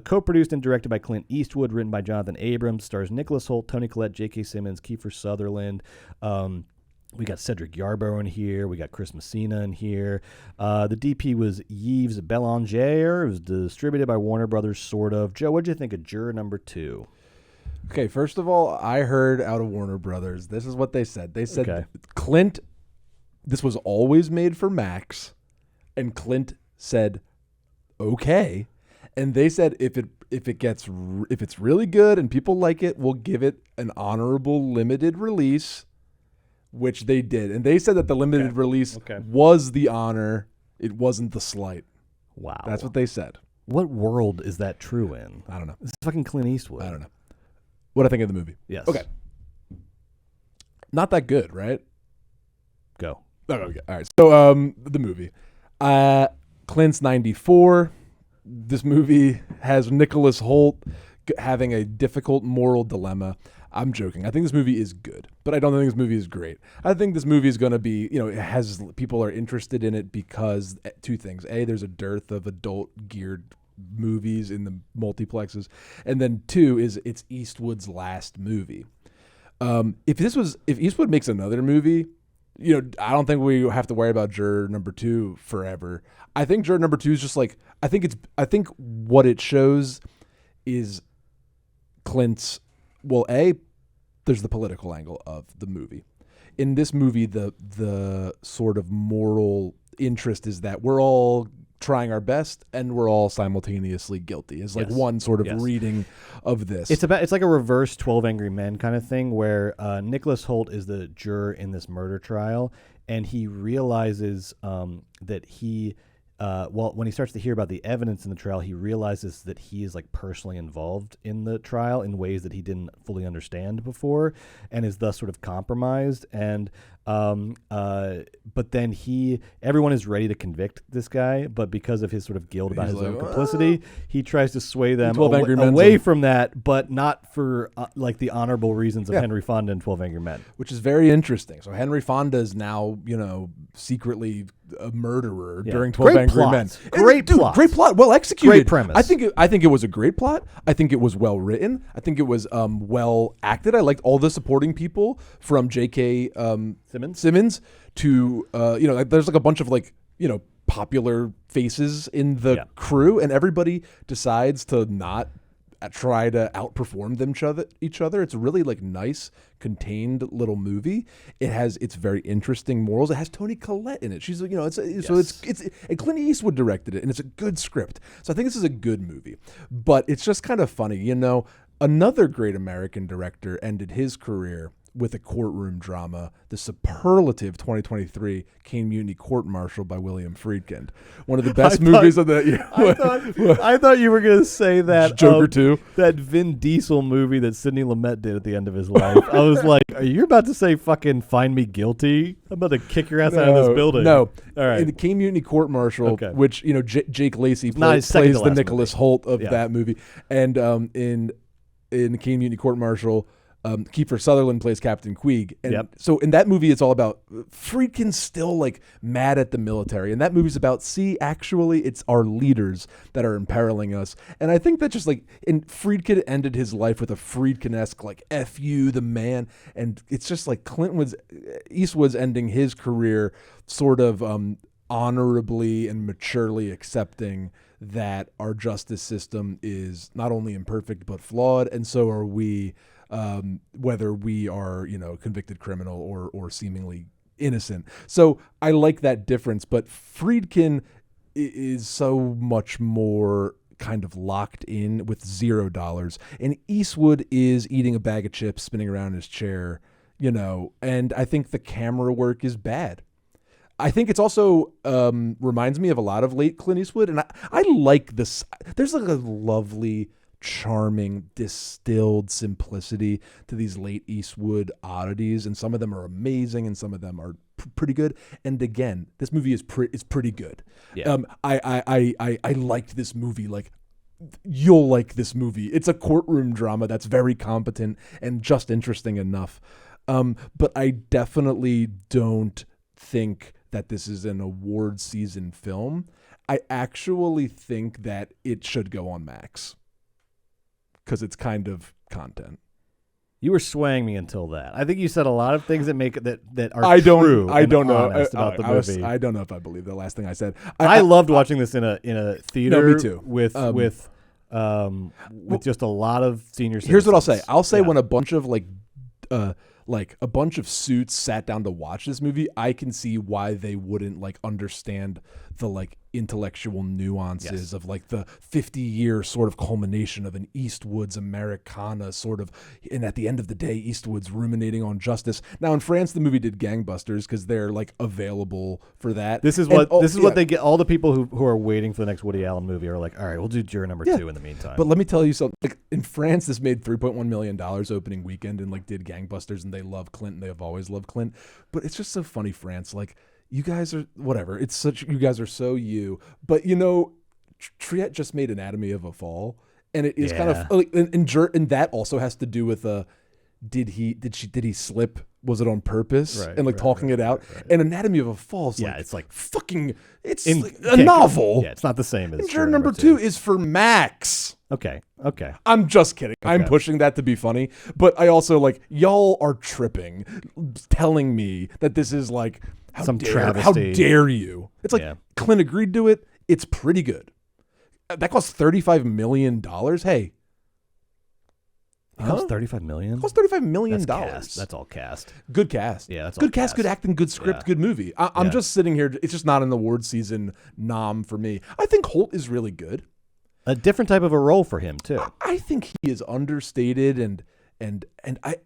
Co-produced and directed by Clint Eastwood, written by Jonathan Abrams, stars Nicholas Hoult, Toni Collette, J.K. Simmons, Kiefer Sutherland. We got Cedric Yarborough in here. We got Chris Messina in here. The DP was Yves Belanger. It was distributed by Warner Brothers, sort of. Joe, what'd you think of Juror number 2? Okay, first of all, I heard out of Warner Brothers, this is what they said. They said, Clint, this was always made for Max, and Clint said, okay. And they said if it's really good and people like it, we'll give it an honorable limited release, which they did. And they said that the limited release was the honor. It wasn't the slight. Wow. That's what they said. What world is that true in? I don't know. This is fucking Clint Eastwood. I don't know. What I think of the movie. Yes. Okay. Not that good, right? Go. Okay. All right. So the movie. Clint's 94. This movie has Nicholas Hoult having a difficult moral dilemma. I'm joking. I think this movie is good, but I don't think this movie is great. I think this movie is going to be, it has people are interested in it because two things. A, there's a dearth of adult geared movies in the multiplexes, and then two is it's Eastwood's last movie. If Eastwood makes another movie, I don't think we have to worry about Juror number 2 forever. I think Juror number 2 is just like, I think what it shows is Clint's, there's the political angle of the movie. In this movie, the sort of moral interest is that we're all trying our best and we're all simultaneously guilty. It's like one sort of reading of this. It's like a reverse 12 Angry Men kind of thing where Nicholas Hoult is the juror in this murder trial, and he realizes that he when he starts to hear about the evidence in the trial, he realizes that he is like personally involved in the trial in ways that he didn't fully understand before, and is thus sort of compromised. And but then everyone is ready to convict this guy, but because of his sort of guilt about his own complicity, he tries to sway them away from that, but not for like the honorable reasons of Henry Fonda in 12 Angry Men, which is very interesting. So Henry Fonda is now, secretly a murderer during 12 Angry Men. Great plot. Well executed. Great premise. I think it was a great plot. I think it was well written. I think it was well acted. I liked all the supporting people from J.K. Simmons to there's like a bunch of popular faces in the crew, and everybody decides to not try to outperform each other. It's a really nice, contained little movie. It's very interesting morals. It has Toni Collette in it. She's and Clint Eastwood directed it, and it's a good script. So I think this is a good movie. But it's just kind of funny, another great American director ended his career with a courtroom drama, the superlative 2023 Kane Mutiny Court Martial by William Friedkin. One of the best movies of that year. I thought you were going to say that Joker 2. That Vin Diesel movie that Sidney Lumet did at the end of his life. I was like, are you about to say fucking Find Me Guilty? I'm about to kick your ass out of this building. No. All right. In the Kane Mutiny Court Martial, which, Jake Lacey plays the Nicholas Hoult of that movie. And in Kane Mutiny Court Martial, Kiefer Sutherland plays Captain Queeg. And so in that movie, it's all about Friedkin's still mad at the military. And that movie's about, actually, it's our leaders that are imperiling us. And I think that just and Friedkin ended his life with a Friedkin-esque, F you, the man. And it's just Eastwood's ending his career sort of honorably and maturely accepting that our justice system is not only imperfect, but flawed. And so are we. Whether we are, convicted criminal or seemingly innocent. So I like that difference, but Friedkin is so much more kind of locked in with $0. And Eastwood is eating a bag of chips, spinning around in his chair, and I think the camera work is bad. I think it's also reminds me of a lot of late Clint Eastwood, and I like this. There's a lovely, charming, distilled simplicity to these late Eastwood oddities, and some of them are amazing and some of them are pretty good. And again, this movie is pretty good. I liked this movie. You'll like this movie. It's a courtroom drama that's very competent and just interesting enough. But I definitely don't think that this is an award season film. I actually think that it should go on Max because it's kind of content. You were swaying me until that. I think you said a lot of things that make that are true. I don't know about the movie. I don't know if I believe the last thing I said. I loved watching this in a theater. No, me too. With just a lot of senior citizens. Here's what I'll say. I'll say when a bunch of a bunch of suits sat down to watch this movie, I can see why they wouldn't understand the intellectual nuances of the 50-year sort of culmination of an Eastwood's Americana sort of, and at the end of the day, Eastwood's ruminating on justice. Now in France, the movie did gangbusters because they're available for that. This is what they get. All the people who are waiting for the next Woody Allen movie are like, all right, we'll do Juror number 2 in the meantime. But let me tell you something. In France, this made $3.1 million opening weekend and did gangbusters, and they love Clint, and they have always loved Clint. But it's just so funny, France. You guys are whatever. You guys are so you. But Triet just made Anatomy of a Fall, and it is kind of and that also has to do with did he slip? Was it on purpose? Right, and talking it out. Right. And Anatomy of a Fall is it's fucking. It's a novel. Yeah, it's not the same as. Juror number 2 is for Max. Okay. I'm just kidding. Okay. I'm pushing that to be funny, but I also y'all are tripping, telling me that this is some travesty. How dare you? It's Clint agreed to it. It's pretty good. That cost $35 million. Hey. It cost $35 million? It cost $35 million. That's all cast. Good cast. Yeah, that's all good cast, good acting, good script, good movie. I'm just sitting here. It's just not an award season nom for me. I think Holt is really good. A different type of a role for him, too. I think he is understated, and I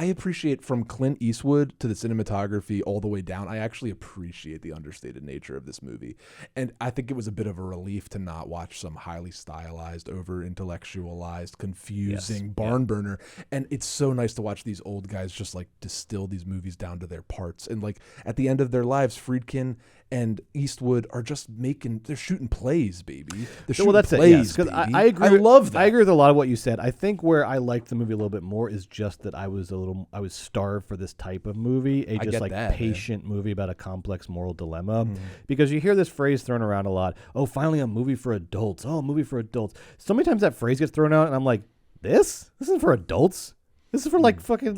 appreciate from Clint Eastwood to the cinematography all the way down. I actually appreciate the understated nature of this movie. And I think it was a bit of a relief to not watch some highly stylized, over-intellectualized, confusing barn burner. And it's so nice to watch these old guys just distill these movies down to their parts. And at the end of their lives, Friedkin and Eastwood are just they're shooting plays, baby. They're shooting plays, baby. I agree. I love that. I agree with a lot of what you said. I think where I liked the movie a little bit more is just that I was starved for this type of movie, patient movie about a complex moral dilemma. Because you hear this phrase thrown around a lot. Oh, finally a movie for adults. Oh, a movie for adults. So many times that phrase gets thrown out, and I'm like, this isn't for adults. This is for fucking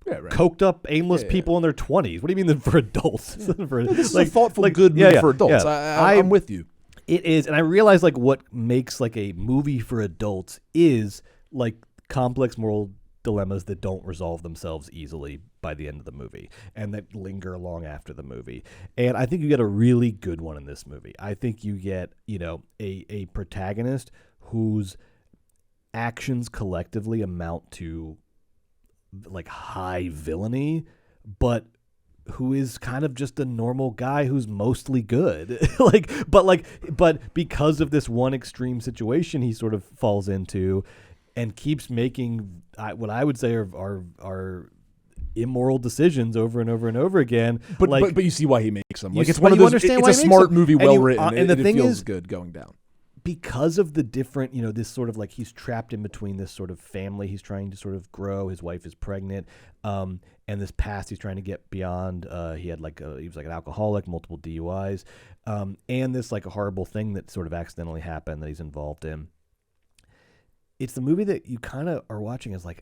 coked up, aimless people in their 20s. What do you mean for adults? This is a thoughtful, good movie for adults. Yeah. I'm with you. It is, and I realize what makes a movie for adults is complex moral dilemmas that don't resolve themselves easily by the end of the movie and that linger long after the movie. And I think you get a really good one in this movie. I think you get, a protagonist whose actions collectively amount to high villainy, but who is kind of just a normal guy who's mostly good. But because of this one extreme situation he sort of falls into and keeps making what I would say are immoral decisions over and over and over again. But you see why he makes them. It's one of those. It's a smart movie, well written, and the thing feels good going down. Because of the different, this sort of he's trapped in between this sort of family he's trying to sort of grow. His wife is pregnant, and this past he's trying to get beyond. He was an alcoholic, multiple DUIs, and this a horrible thing that sort of accidentally happened that he's involved in. It's the movie that you kind of are watching as I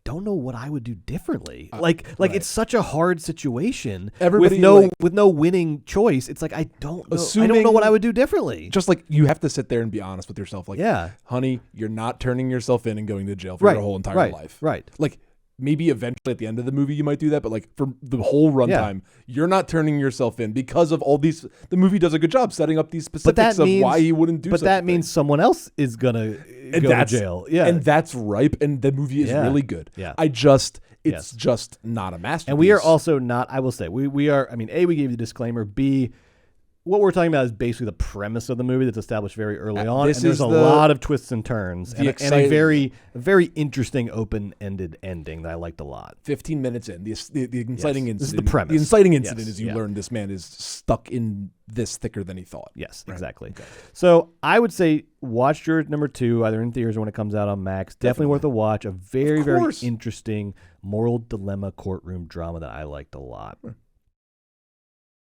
don't know what I would do differently. Right. It's such a hard situation. Everybody with no winning choice. It's I don't know. I don't know what I would do differently. Just you have to sit there and be honest with yourself. Honey, you're not turning yourself in and going to jail for your whole entire life. Right. Maybe eventually at the end of the movie you might do that, but for the whole runtime, you're not turning yourself in because of all these. The movie does a good job setting up these specifics of why he wouldn't do. But that means someone else is gonna go to jail. Yeah, and that's ripe. And the movie is really good. Yeah, it's just not a masterpiece. And we are also not. I will say we are. I mean, A, we gave you the disclaimer. B, what we're talking about is basically the premise of the movie that's established very early on. And there's a lot of twists and turns and a very interesting open-ended ending that I liked a lot. 15 minutes in, the inciting incident. This is the premise. The inciting incident is you learn this man is stuck in this thicker than he thought. Yes, right? Exactly. Okay. So I would say watch Juror number 2, either in theaters or when it comes out on Max. Definitely worth a watch. A very interesting moral dilemma courtroom drama that I liked a lot.